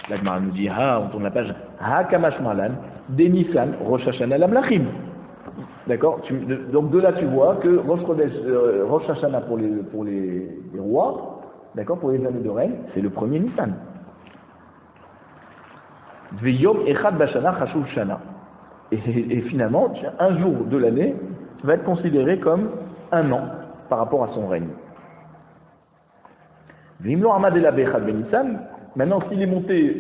La Gemara nous dit, on tourne la page, Kamash Malan, des Nissan, Rosh Hashanah Lamlachim. D'accord? Donc de là tu vois que Rosh Hashanah pour les rois, d'accord, pour les années de règne, c'est le premier Nissan. Veyom Echad Bashana Chashuv Shana. Et finalement, un jour de l'année va être considéré comme un an par rapport à son règne. Vimlo Ahmad El Abechad Ben Nissan. Maintenant, s'il est monté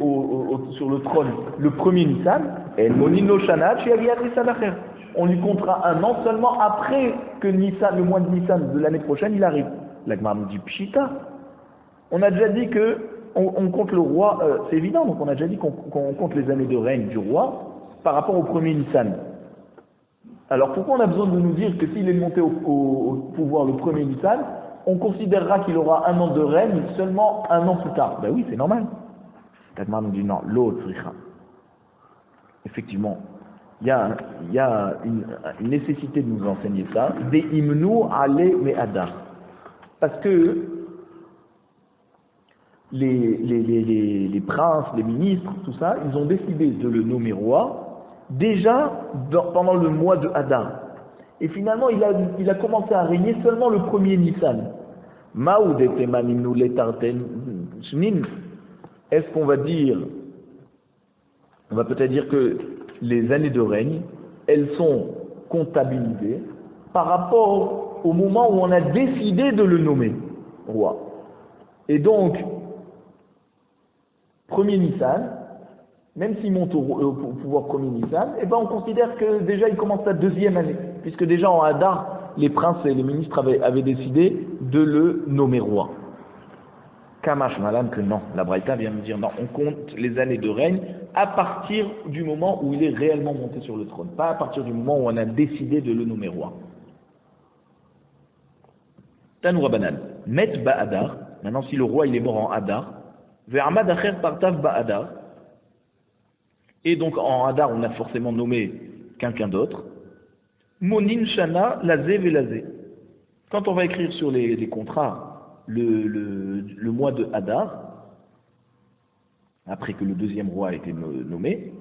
sur le trône le premier Nissan, El Monino Shana Chiagiat Nissan Acher. On lui comptera un an seulement après que Nissan, le mois de Nissan de l'année prochaine, il arrive. La Gemara nous dit Pshita. On a déjà dit que on compte le roi, c'est évident, donc on a déjà dit qu'on compte les années de règne du roi par rapport au premier Nissan. Alors pourquoi on a besoin de nous dire que s'il est monté au pouvoir le premier Nissan, on considérera qu'il aura un an de règne seulement un an plus tard? Ben oui, c'est normal. La Gemara nous dit non, l'autre. Effectivement. Il y a une nécessité de nous enseigner ça. Des himnou ale me'adar. Parce que les princes, les ministres, tout ça, ils ont décidé de le nommer roi déjà pendant le mois de Hadar. Et finalement, il a commencé à régner seulement le premier Nissan. Est-ce qu'on va dire, on va peut-être dire que les années de règne, elles sont comptabilisées par rapport au moment où on a décidé de le nommer roi. Et donc, premier Nissan, même s'il monte au pouvoir premier Nissan, eh ben on considère que déjà il commence sa deuxième année, puisque déjà en Hadar, les princes et les ministres avaient décidé de le nommer roi. Kamash Malan que non, la Braïta vient nous dire non, on compte les années de règne à partir du moment où il est réellement monté sur le trône, pas à partir du moment où on a décidé de le nommer roi. Tanou Rabanan, Met Ba'adar, maintenant si le roi il est mort en Hadar, Ve'amad Acher Partav Ba'adar, et donc en Hadar on a forcément nommé quelqu'un d'autre, Monin Shana Lazé Velazé. Quand on va écrire sur les contrats le mois de Hadar, après que le deuxième roi a été nommé,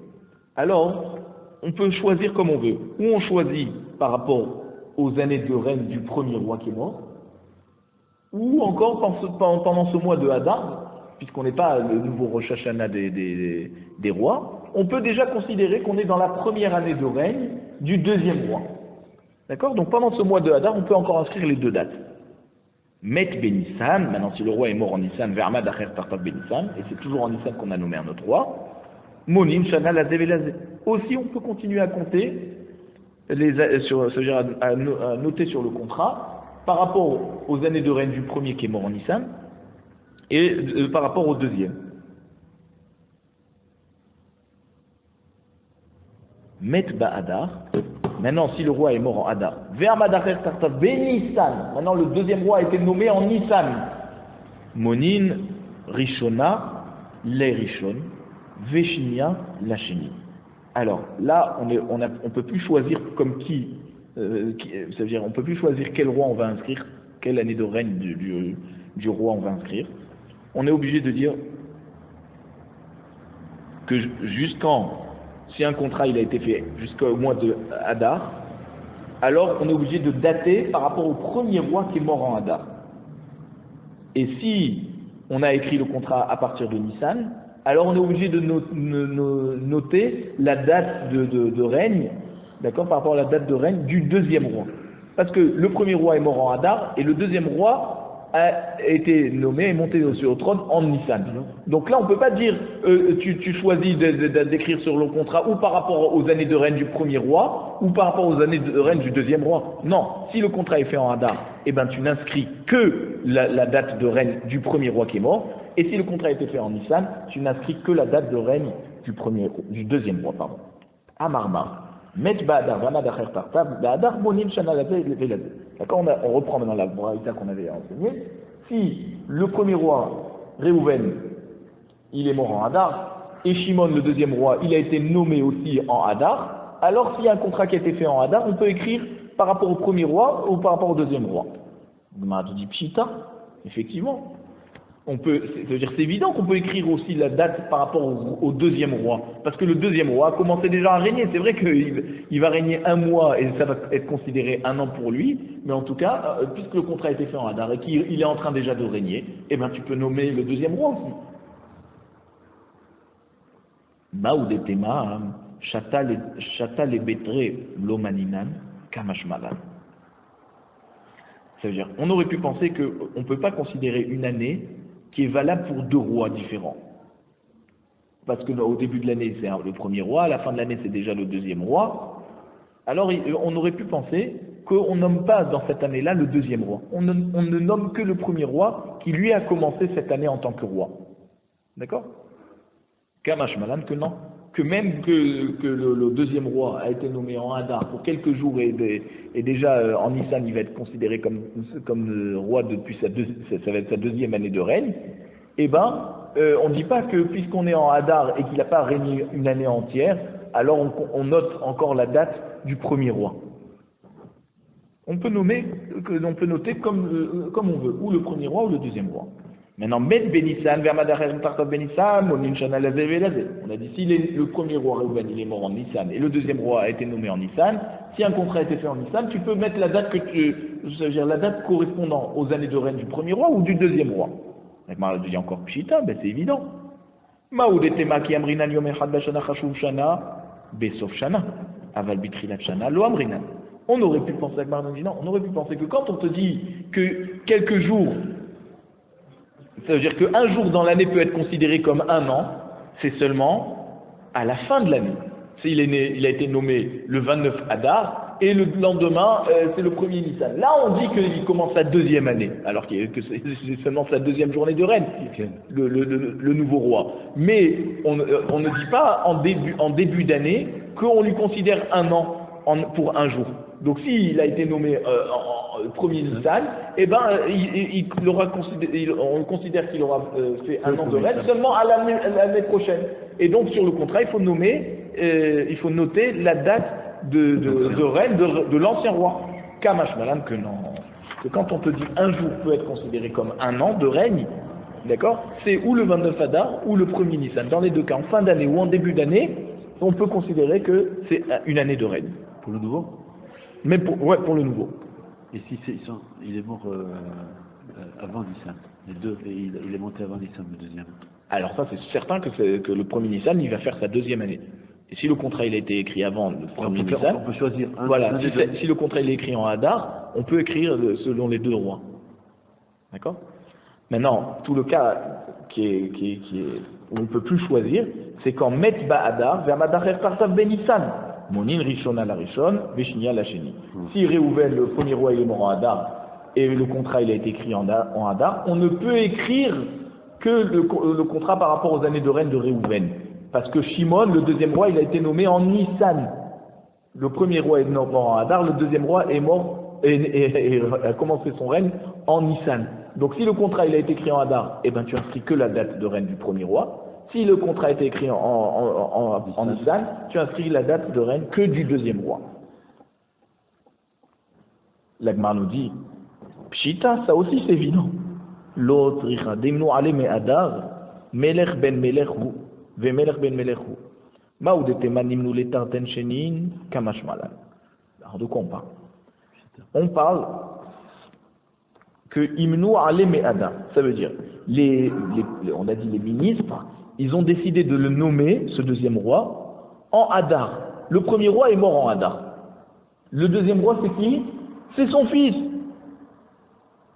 alors on peut choisir comme on veut. Ou on choisit par rapport aux années de règne du premier roi qui est mort, ou encore pendant ce mois de Hadar, puisqu'on n'est pas le nouveau Rosh Hashanah des rois, on peut déjà considérer qu'on est dans la première année de règne du deuxième roi. D'accord? Donc pendant ce mois de Hadar, on peut encore inscrire les deux dates. Met Benissan, maintenant si le roi est mort en Nissan, Vermad Acher Tartav Benissan, et c'est toujours en Nissan qu'on a nommé un autre roi, Monim Shana Lazé Velazé. Aussi on peut continuer à compter, à noter sur le contrat, par rapport aux années de règne du premier qui est mort en Nissan, et par rapport au deuxième. Met Ba'adar, maintenant si le roi est mort en Hadar, Ve'amad Acher Tartav Benissan, maintenant le deuxième roi a été nommé en Nissan, Monin Rishona Le Rishon, Veshinia Lacheni. Alors là on peut plus choisir comme c'est-à-dire on peut plus choisir quel roi on va inscrire, quelle année de règne du roi on va inscrire. On est obligé de dire que si un contrat il a été fait jusqu'au mois de Hadar, alors on est obligé de dater par rapport au premier roi qui est mort en Hadar. Et si on a écrit le contrat à partir de Nissan, alors on est obligé de noter la date de règne, d'accord, par rapport à la date de règne du deuxième roi. Parce que le premier roi est mort en Hadar et le deuxième roi a été nommé et monté sur le trône en Nissan. Donc là, on ne peut pas dire tu choisis d'écrire sur le contrat ou par rapport aux années de règne du premier roi ou par rapport aux années de règne du deuxième roi. Non, si le contrat est fait en Hadar, eh ben tu n'inscris que la date de règne du premier roi qui est mort. Et si le contrat a été fait en Nissan, tu n'inscris que la date de règne du deuxième roi. Amarmar. Met Ba'adar, Vanad Acher Tartav, Ba'adar Monim Shana Lazé Velazé. D'accord, on reprend maintenant la braïta qu'on avait enseignée. Si le premier roi, Réhouven, il est mort en Hadar, et Shimon, le deuxième roi, il a été nommé aussi en Hadar, alors s'il y a un contrat qui a été fait en Hadar, on peut écrire par rapport au premier roi ou par rapport au deuxième roi. On m'a dit Pshita, effectivement. C'est évident qu'on peut écrire aussi la date par rapport au deuxième roi, parce que le deuxième roi a commencé déjà à régner. C'est vrai qu'il va régner un mois et ça va être considéré un an pour lui, mais en tout cas, puisque le contrat a été fait en Hadar et qu'il est en train déjà de régner, eh ben tu peux nommer le deuxième roi aussi. Maoudetema, Chata les Betre, Lomaninan, Kamashmalan. Ça veut dire, on aurait pu penser qu'on ne peut pas considérer une année qui est valable pour deux rois différents. Parce que au début de l'année, c'est le premier roi, à la fin de l'année, c'est déjà le deuxième roi. Alors, on aurait pu penser qu'on ne nomme pas dans cette année-là le deuxième roi. On ne nomme que le premier roi qui, lui, a commencé cette année en tant que roi. D'accord? Kamash Malan, que non. Que même que le deuxième roi a été nommé en Hadar pour quelques jours et déjà en Nissan il va être considéré comme roi depuis ça va être sa deuxième année de règne, eh ben on ne dit pas que puisqu'on est en Hadar et qu'il n'a pas régné une année entière, alors on note encore la date du premier roi. On peut noter comme on veut, ou le premier roi ou le deuxième roi. Maintenant, Met Benissan, Vermadacher Tartav Benissan, Monin Shana Lazé Velazé. On a dit, si le premier roi Reuven il est mort en Nissan et le deuxième roi a été nommé en Nissan, si un contrat a été fait en Nissan, tu peux mettre la date la date correspondant aux années de règne du premier roi ou du deuxième roi. Il dit encore Pshita, ben c'est évident. Maoudetema ki amrinan yom echad bashana chashuv shana, besof shana, aval bitrilat shana, lo amrinan. On aurait pu penser, on aurait pu penser que quand on te dit que quelques jours, ça veut dire qu'un jour dans l'année peut être considéré comme un an, c'est seulement à la fin de l'année. Il a été nommé le 29 Hadar et le lendemain, c'est le premier Nissan. Là, on dit qu'il commence sa deuxième année, alors que c'est seulement sa deuxième journée de règne, le nouveau roi. Mais on ne dit pas en début d'année qu'on lui considère un an pour un jour. Donc s'il a été nommé premier Nissan, eh ben on considère qu'il aura fait un an de règne seulement à l'année prochaine. Et donc sur le contrat, il faut noter la date de règne de l'ancien roi. Kamash Malan, que non. Que quand on te dit un jour peut être considéré comme un an de règne, d'accord, c'est ou le 29 Hadar ou le premier Nissan. Dans les deux cas, en fin d'année ou en début d'année, on peut considérer que c'est une année de règne. Pour le nouveau? Mais pour le nouveau. Et si il est mort avant Nissan, il est monté avant Nissan, le deuxième. Alors ça, c'est certain que le premier Nissan, il va faire sa deuxième année. Et si le contrat il a été écrit avant le premier Nissan, on peut choisir un. Voilà, si le contrat il est écrit en Hadar, on peut écrire selon les deux rois. D'accord? Maintenant, tout le cas où on ne peut plus choisir, c'est quand Metba Hadar, vers Madacher Tartav Benissan. Monin Rishona la Rishon, Veshnia la Sheni. Si Réhouven, le premier roi, il est mort en Hadar, et le contrat il a été écrit en Hadar, on ne peut écrire que le contrat par rapport aux années de règne de Réhouven. Parce que Shimon, le deuxième roi, il a été nommé en Nissan. Le premier roi est mort en Hadar, le deuxième roi est mort et a commencé son règne en Nissan. Donc si le contrat il a été écrit en Hadar, eh ben tu inscris que la date de règne du premier roi. Si le contrat a été écrit en Nissan, tu inscris la date de règne que du deuxième roi. L'Agmar nous dit, Pshita, ça aussi c'est évident. L'autre, Dimnu ale Hadar, Melech ben Melech hu, ve Melech ben Melech hu. Maoudetema nimnu letarten shenin, kamash malan. Alors de quoi on parle? On parle que Imnu ale Hadar, ça veut dire, on a dit les ministres, ils ont décidé de le nommer, ce deuxième roi, en Hadar. Le premier roi est mort en Hadar. Le deuxième roi, c'est qui? C'est son fils.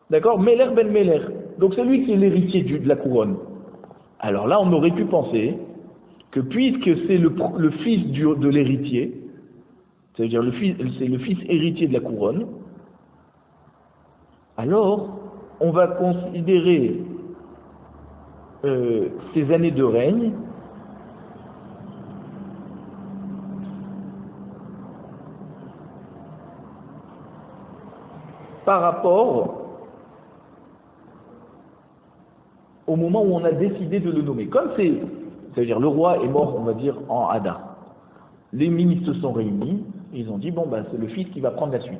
D'accord? Melech ben Melech. Donc c'est lui qui est l'héritier de la couronne. Alors là, on aurait pu penser que puisque c'est le fils de l'héritier, c'est-à-dire c'est le fils héritier de la couronne, alors on va considérer ces années de règne par rapport au moment où on a décidé de le nommer. Comme c'est-à-dire le roi est mort, on va dire, en Hadar. Les ministres se sont réunis, et ils ont dit, bon, c'est le fils qui va prendre la suite.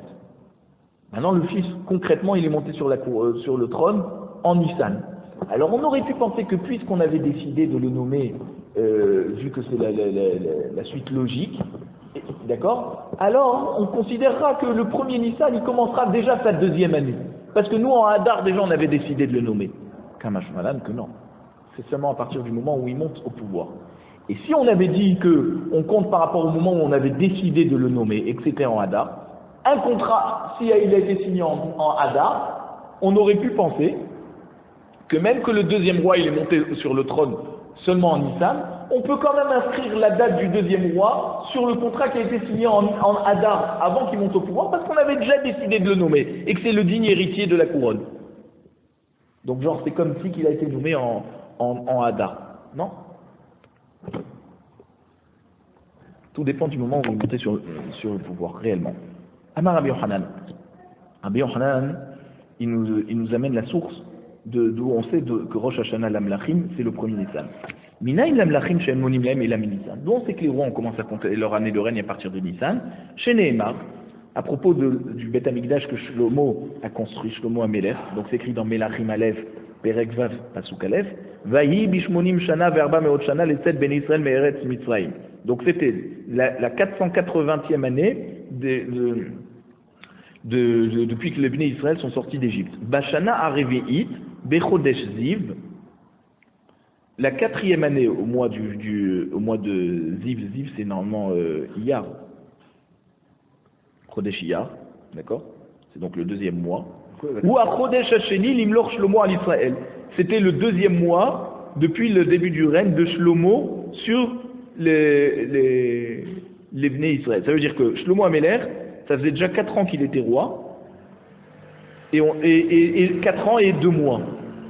Maintenant, le fils, concrètement, il est monté sur le trône en Nissan. Alors on aurait pu penser que puisqu'on avait décidé de le nommer, vu que c'est la suite logique, d'accord, alors on considérera que le premier Nissan, il commencera déjà sa deuxième année. Parce que nous, en Hadar, déjà, on avait décidé de le nommer. Kamash Malan, que non. C'est seulement à partir du moment où il monte au pouvoir. Et si on avait dit que on compte par rapport au moment où on avait décidé de le nommer et que c'était en Hadar, un contrat, si il a été signé en Hadar, on aurait pu penser que même que le deuxième roi il est monté sur le trône seulement en Nissan, on peut quand même inscrire la date du deuxième roi sur le contrat qui a été signé en Hadar avant qu'il monte au pouvoir, parce qu'on avait déjà décidé de le nommer et que c'est le digne héritier de la couronne. Donc genre c'est comme si qu'il a été nommé en Hadar. Non. Tout dépend du moment où vous montez sur le pouvoir réellement. Amar Rabbi Yochanan. Rabbi Yochanan, il nous amène la source d'où on sait que Rosh Hashanah l'Amlachim, c'est le premier Nissan. Minaï l'Amlachim chez Monim Lahem et Lam Nissan. D'où on sait que les rois on commence à compter leur année de règne à partir de Nissan. Chez Nehemar, à propos du Beth Amikdash que Shlomo a construit, Shlomo Amelech, donc c'est écrit dans Melachim Aleph, Perek Vav, Pasuk Aleph, Vahi Bishmonim Shana Verba Meot Shana Letzet Ben Israël Me'eretz Mitzrayim. Donc c'était la 480e année depuis que les Bnei Israël sont sortis d'Égypte. Bashana Areveit, Bechodesh Ziv, la 4e année au mois de Ziv. Ziv c'est normalement Iyar. Chodesh Iyar, d'accord? C'est donc le deuxième mois. Ou à Chodesh Hasheni Limlor Shlomo al Israël. C'était le deuxième mois depuis le début du règne de Shlomo sur les Bnei Israël. Ça veut dire que Shlomo Amelech, ça faisait déjà 4 ans qu'il était roi, et 4 ans et 2 mois.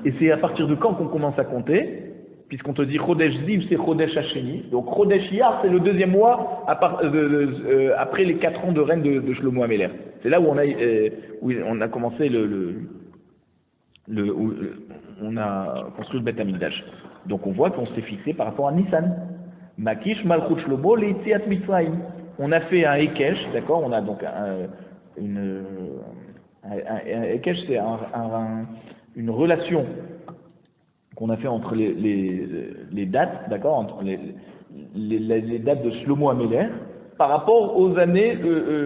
Et c'est à partir de quand qu'on commence à compter, puisqu'on te dit Chodesh Ziv, c'est Chodesh Hasheni. Donc Chodesh Iyar, c'est le deuxième mois après les 4 ans de règne de Shlomo Amelech. C'est là où on a commencé on a construit le Beth Amikdash. Donc on voit qu'on s'est fixé par rapport à Nissan. Makish Malchut Shlomo Leitziat Mitzrayim. On a fait un Ekesh, d'accord? On a donc un Ekesh, c'est une relation qu'on a fait entre les dates, d'accord? Entre les dates de Shlomo Amelech par rapport aux années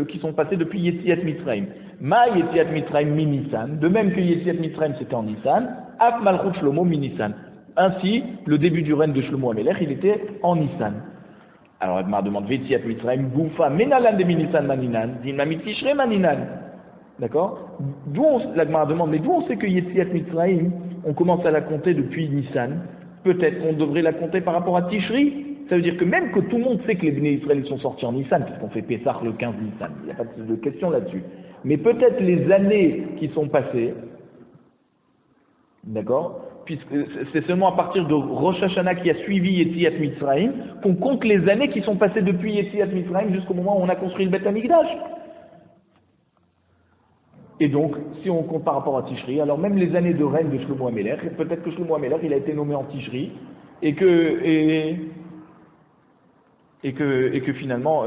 qui sont passées depuis Yetziat Mitzrayim. Ma Yetziat Mitzrayim mi Nissan, de même que Yetziat Mitzrayim c'était en Nissan, Af Malchut Shlomo mi Nissan. Ainsi, le début du règne de Shlomo Amelech, il était en Nissan. Alors, Agmar demande, Yetziat Mitzrayim, Goufa, Menalan de Nissan Maninan, Dinamit Tishre Maninan. D'accord? L'Agmar demande, mais d'où on sait que Yetziat Mitzrayim, on commence à la compter depuis Nissan? Peut-être qu'on devrait la compter par rapport à Tishri? Ça veut dire que même que tout le monde sait que les Bnei Israël sont sortis en Nissan, puisqu'on fait Pessah le 15 Nissan, il n'y a pas de question là-dessus. Mais peut-être les années qui sont passées, d'accord? Puisque c'est seulement à partir de Rosh Hashanah qui a suivi Yetziat Mitzrayim qu'on compte les années qui sont passées depuis Yetziat Mitzrayim jusqu'au moment où on a construit le Beth Amikdash. Et donc, si on compte par rapport à Tishri, alors même les années de règne de Shlomo Amelech, peut-être que Shlomo Amelech il a été nommé en Tishri et que finalement,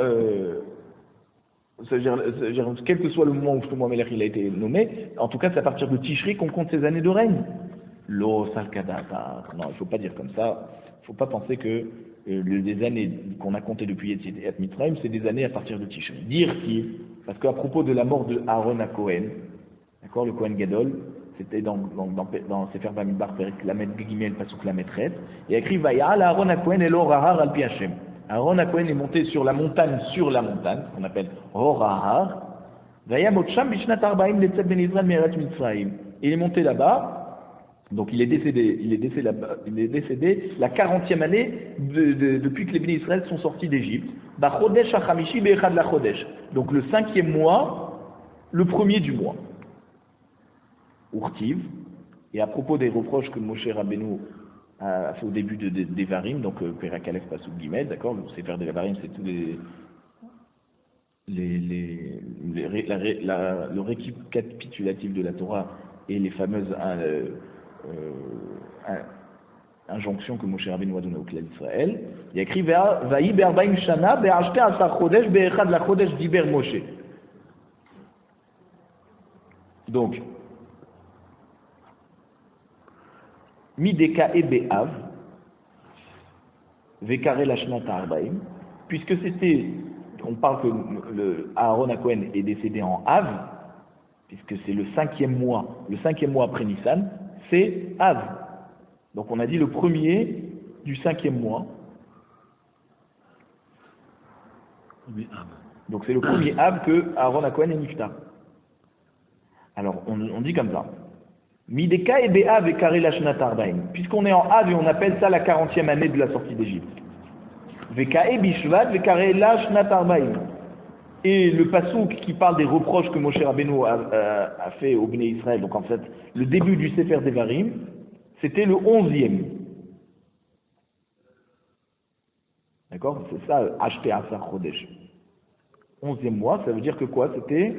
quel que soit le moment où Shlomo Amelech il a été nommé, en tout cas c'est à partir de Tishri qu'on compte ses années de règne. Lo salkadatar. Non, il ne faut pas dire comme ça. Il ne faut pas penser que les années qu'on a comptées depuis Yetziat Mitzrayim, c'est des années à partir de Tishri. Dire qui, parce qu'à propos de la mort de Aaron à Cohen, d'accord, le Cohen Gadol, c'était dans Sefer Bamidbar, Lamed Gimel, Pasuk Lamed Ret, il a écrit Vayal Aaron à Cohen Elo Rahar al Pi Hashem. Aaron à Cohen est monté sur la montagne, qu'on appelle Horahar. Vayamot Sham Bishnat Arbaim Letzet Ben Israël Me'eretz Mitzrayim. Il est monté là-bas. Donc il est décédé la 40e année depuis que les Bnei Israël sont sortis d'Égypte. Chodesh HaChamishi Be'echad la Chodesh. Donc le 5e mois, le premier du mois. Urtiv. Et à propos des reproches que Moshe Rabbeinu a fait au début des Varim, donc Perak Aleph Pasuk Gimel, d'accord, le Sefer des Varim, c'est tous le récapitulatif de la Torah et les fameuses injonction que Moshe Rabbeinu a donnée au clan d'Israël. Il a écrit Vaï be'arbaim shana be'ashte asar chodesh be'echad la chodesh diber Moshe. Donc, Mideka et Be'av, Vekare Lashna Tarbaim, puisque on parle que Aaron HaKohen est décédé en Av, puisque c'est le cinquième mois après Nissan, c'est Av. Donc on a dit le premier du cinquième mois. Donc c'est le premier Av que Aaron HaKohen est Niftar. Alors on dit comme ça. Mideka et Be'av et Kare Lashna Tarbaim. Puisqu'on est en Av et on appelle ça la 40e année de la sortie d'Égypte. Vekae Bishvat, Vekare Lashna Tarbaim. Et le pasouk qui parle des reproches que Moshe Rabbeinu a fait au Bnei Israël, donc en fait, le début du Sefer Devarim, c'était le 11e. D'accord? C'est ça, acheter Asar Chodesh. 11e mois, ça veut dire que quoi? C'était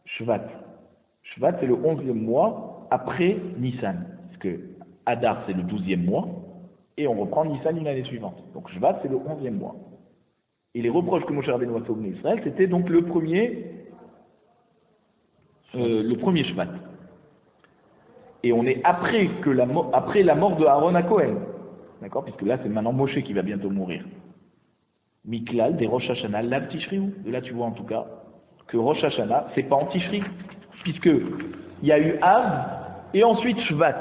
Shvat. Shvat, c'est le 11e mois après Nissan. Parce que Adar, c'est le 12e mois. Et on reprend Nissan une année suivante. Donc Shvat, c'est le 11e mois. Et les reproches que Moshe Rabbeinu a fait au Bnei Israël, c'était donc le premier Shvat. Et on est après la mort de Aaron HaKohen. D'accord? Puisque là, c'est maintenant Moshe qui va bientôt mourir. Miklal, des Rosh Hashanah, Lav Tishriou. De là, tu vois en tout cas que Rosh Hashanah, c'est pas en Tishri. Puisque il y a eu Av et ensuite Shvat.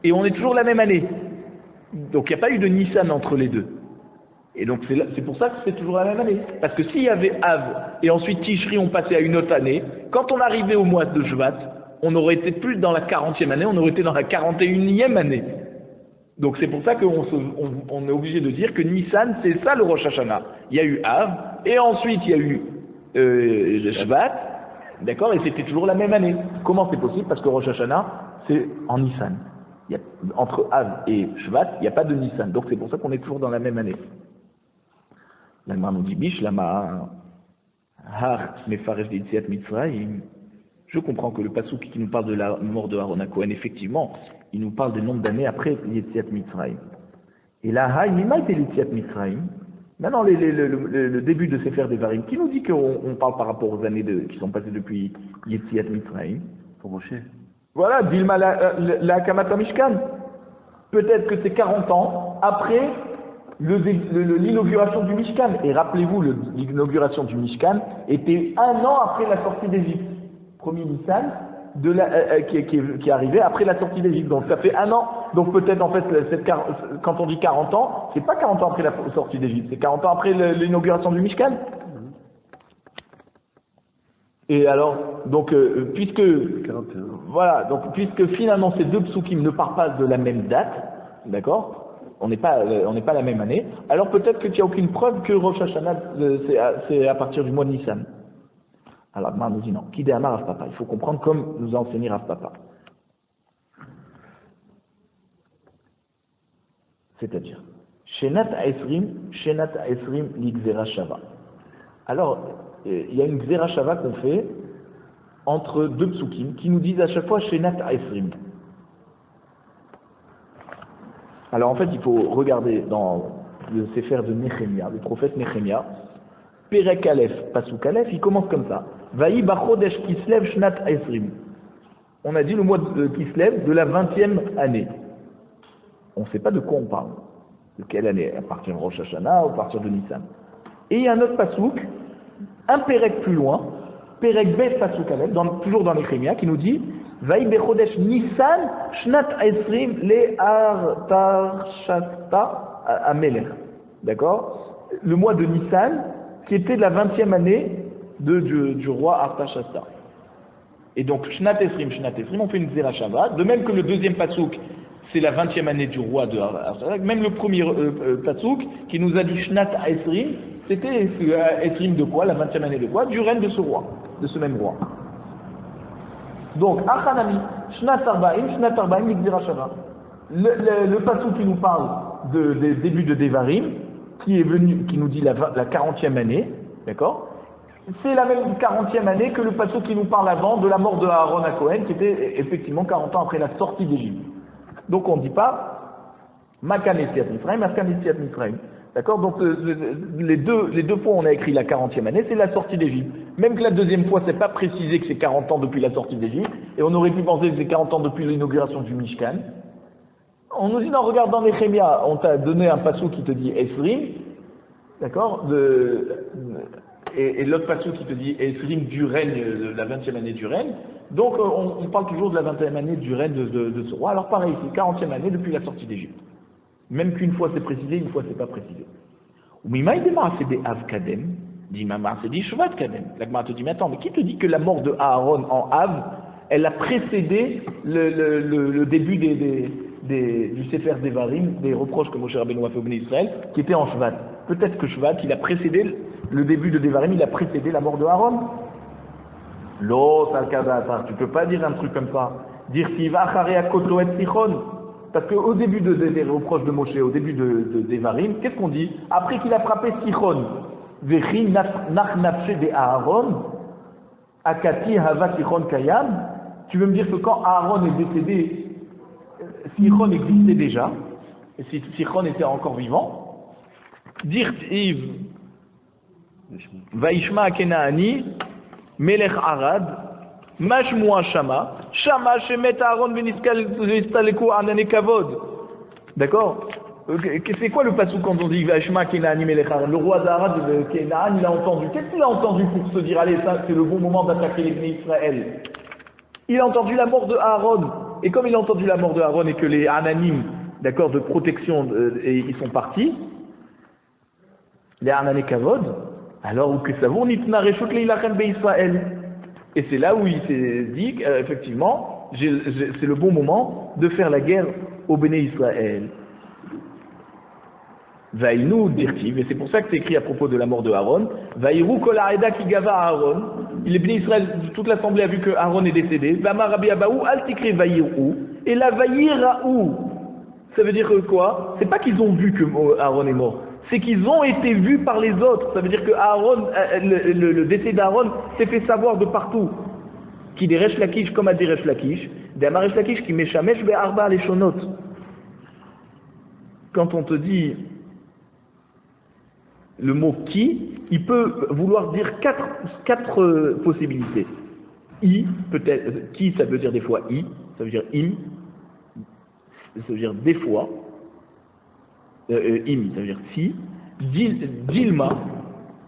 Et on est toujours la même année. Donc il n'y a pas eu de Nissan entre les deux. Et donc c'est pour ça que c'est toujours la même année. Parce que s'il y avait Av et ensuite Tishri, on passait à une autre année, quand on arrivait au mois de Shvat, on aurait été plus dans la 40e année, on aurait été dans la 41e année. Donc c'est pour ça qu'on est obligé de dire que Nissan, c'est ça le Rosh Hashanah. Il y a eu Av, et ensuite il y a eu le Shvat, d'accord, et c'était toujours la même année. Comment c'est possible? Parce que Rosh Hashanah, c'est en Nissan. Entre Av et Shvat, il n'y a pas de Nissan. Donc c'est pour ça qu'on est toujours dans la même année. L'Alma nous dit Bish, Lama Har Mefaresh d'Yetziat Mitzrayim. Je comprends que le passouk qui nous parle de la mort de Aaron HaKohen, effectivement, il nous parle des nombres d'années après Yetziat Mitzrayim. Et là, Haï Mima était Yetziat Mitzrayim. Maintenant, le début de Sefer Devarim, qui nous dit qu'on parle par rapport aux années qui sont passées depuis Yetziat Mitzrayim? Pour Moshe. Voilà, Dilma la Kamata Mishkan. Peut-être que c'est 40 ans après l'inauguration du Mishkan. Et rappelez-vous, l'inauguration du Mishkan était 1 an après la sortie d'Égypte. Premier Nissan qui est arrivé après la sortie d'Égypte. Donc ça fait 1 an. Donc peut-être en fait, quand on dit 40 ans, c'est pas 40 ans après la sortie d'Égypte, c'est 40 ans après l'inauguration du Mishkan. Et alors, donc puisque finalement ces deux psukim ne partent pas de la même date, d'accord, on n'est pas la même année, alors peut-être que tu n'as aucune preuve que Rosh Hashanah c'est à partir du mois de Nissan. Alors Mar nous dit non. Kidéama Rav Papa. Il faut comprendre comme nous a enseigné Rav Papa. C'est-à-dire, Shenat Ha'esrim li Gzera Shava. Alors, il y a une Gzera Shava qu'on fait entre deux psukim qui nous disent à chaque fois Shenat Ha'esrim. Alors en fait, il faut regarder dans le Sefer de Nehemia, le prophète Nehemia, Perek Aleph, Pasuk Aleph, il commence comme ça. Vaï Bachodesh Kislev Shnat Esrim. On a dit le mois de Kislev de la 20e année. On ne sait pas de quoi on parle. De quelle année? À partir de Rosh Hashanah ou à partir de Nissan. Et il y a un autre Pasuk, un Perek plus loin, Perek Bet Pasuk Aleph, toujours dans les Nehemia, qui nous dit Vaï Bechodesh Nissan Shnat Esrim Le Artarshata Amelech. D'accord? Le mois de Nissan, qui était de la 20e année du roi Artashasta. Et donc, Shnat Esrim, on fait une Zera Shava. De même que le deuxième Pasuk, c'est la 20e année du roi de Artashasta. Même le premier Pasuk, qui nous a dit Shnat Esrim, c'était Esrim de quoi? La 20e année de quoi? Du règne de ce roi, de ce même roi. Donc, Achanami, Shnat Arbaim, Zera Shava. Le Pasuk qui nous parle des débuts de Devarim, qui nous dit la 40e année, d'accord? C'est la même 40e année que le pasuk qui nous parle avant de la mort de Aaron HaKohen, qui était effectivement 40 ans après la sortie d'Égypte. Donc on ne dit pas Makan Etiat Mitzrayim, Makan Etiat Mitzrayim. D'accord? Donc les deux fois où on a écrit la 40e année, c'est la sortie d'Égypte. Même que la deuxième fois, c'est pas précisé que c'est 40 ans depuis la sortie d'Égypte, et on aurait pu penser que c'est 40 ans depuis l'inauguration du Mishkan. On nous dit non, regarde dans Néhémia, on t'a donné un passou qui te dit Esrim, d'accord? Et l'autre passou qui te dit Esrim du règne, de la 20e année du règne. Donc on parle toujours de la 20e année du règne de ce roi. Alors pareil, c'est 40e année depuis la sortie d'Égypte. Même qu'une fois c'est précisé, une fois c'est pas précisé. Mimaï démarre c'est des Av Kadem, dit Mamar, c'est dit Shvat Kadem. La Gemara te dit, mais attends, mais qui te dit que la mort de Aaron en Av, elle a précédé le début du Sefer Devarim, des reproches que Moshe Rabbeinu a fait au Béné Israël, qui était en Shvat. Peut-être que Shvat, il a précédé, le début de Devarim, il a précédé la mort de Aaron. L'autre, tu peux pas dire un truc comme ça. Dire qu'il va à Kotlo et Sichon. Parce qu'au début des reproches de Moshe, au début de Devarim, qu'est-ce qu'on dit? Après qu'il a frappé Sichon, Vechi nach nafshe de Aaron, Akati hava Sichon kayam. Tu veux me dire que quand Aaron est décédé, Sichon existait déjà, et si Sichon était encore vivant, dire Yves, Vaishma Kenaani, Melech Arad, Mashmoua Shama, Shama Shemet Aaron Venistaleku Anane Kavod. D'accord? C'est quoi le passou quand on dit Vaishma Kenaani Melech Arad? Le roi d'Arad de Kenaan, il a entendu. Qu'est-ce qu'il a entendu pour se dire, allez, ça c'est le bon moment d'attaquer les Bnei Israël? Il a entendu la mort de Aaron. Et comme il a entendu la mort de Aaron et que les Ananim, d'accord, de protection, et ils sont partis, les Anane Kavod, alors où que ça vaut, Nitna Reshut Leilachem Be'Israël. Et c'est là où il s'est dit qu'effectivement, c'est le bon moment de faire la guerre au Béné Israël. Vaïnou dirtiv, et c'est pour ça que c'est écrit à propos de la mort de Aaron, Vaïrou kol ha'eda ki gava Aaron, les Béné Israël, toute l'assemblée a vu que Aaron est décédé, Vama Rabbi Abaou, al tikri vaïrou, et la vaïraou, ça veut dire quoi? C'est pas qu'ils ont vu que Aaron est mort, c'est qu'ils ont été vus par les autres. Ça veut dire que Aaron, le décès d'Aaron s'est fait savoir de partout. Qui des Resh Lakish comme à des Resh Lakish, des Amaresh Lakish qui méchamesh be'arba les shonot. Quand on te dit le mot qui, il peut vouloir dire quatre possibilités. I, peut-être, qui ça veut dire des fois i, ça veut dire im, ça veut dire des fois. Im, ça veut dire si. Dilma,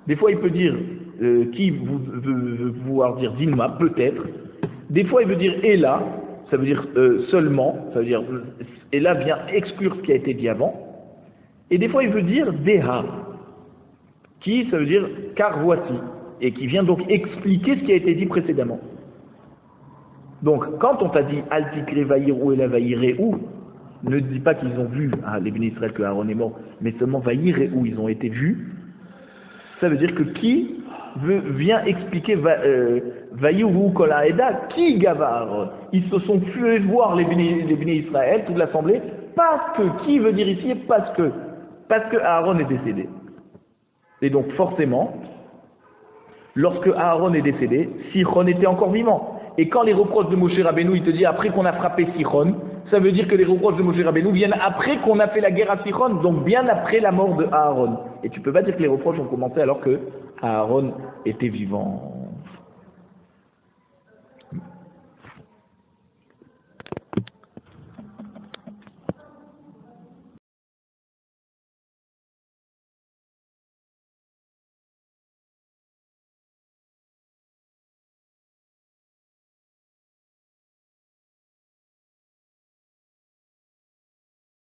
des fois il peut dire qui veut vouloir dire Dilma, peut-être. Des fois il veut dire Ella, ça veut dire seulement, ça veut dire Ella vient exclure ce qui a été dit avant. Et des fois il veut dire Deha, qui ça veut dire car voici, et qui vient donc expliquer ce qui a été dit précédemment. Donc quand on t'a dit Altikre Vaïrou et la Vaïréou, ne dis pas qu'ils ont vu les Béné Israël que Aaron est mort, mais seulement Vaïr et où ils ont été vus. Ça veut dire que qui vient expliquer Vaïrou Kol Ha'eda, qui gava Aaron. Ils se sont fait voir les Béné Israël, toute l'assemblée, parce que, qui veut dire ici, parce que Aaron est décédé. Et donc forcément, lorsque Aaron est décédé, Sichon était encore vivant. Et quand les reproches de Moshe Rabbeinu, il te dit après qu'on a frappé Sichon, ça veut dire que les reproches de Moshe Rabbeinu viennent après qu'on a fait la guerre à Sichon, donc bien après la mort de Aaron. Et tu peux pas dire que les reproches ont commencé alors que Aaron était vivant.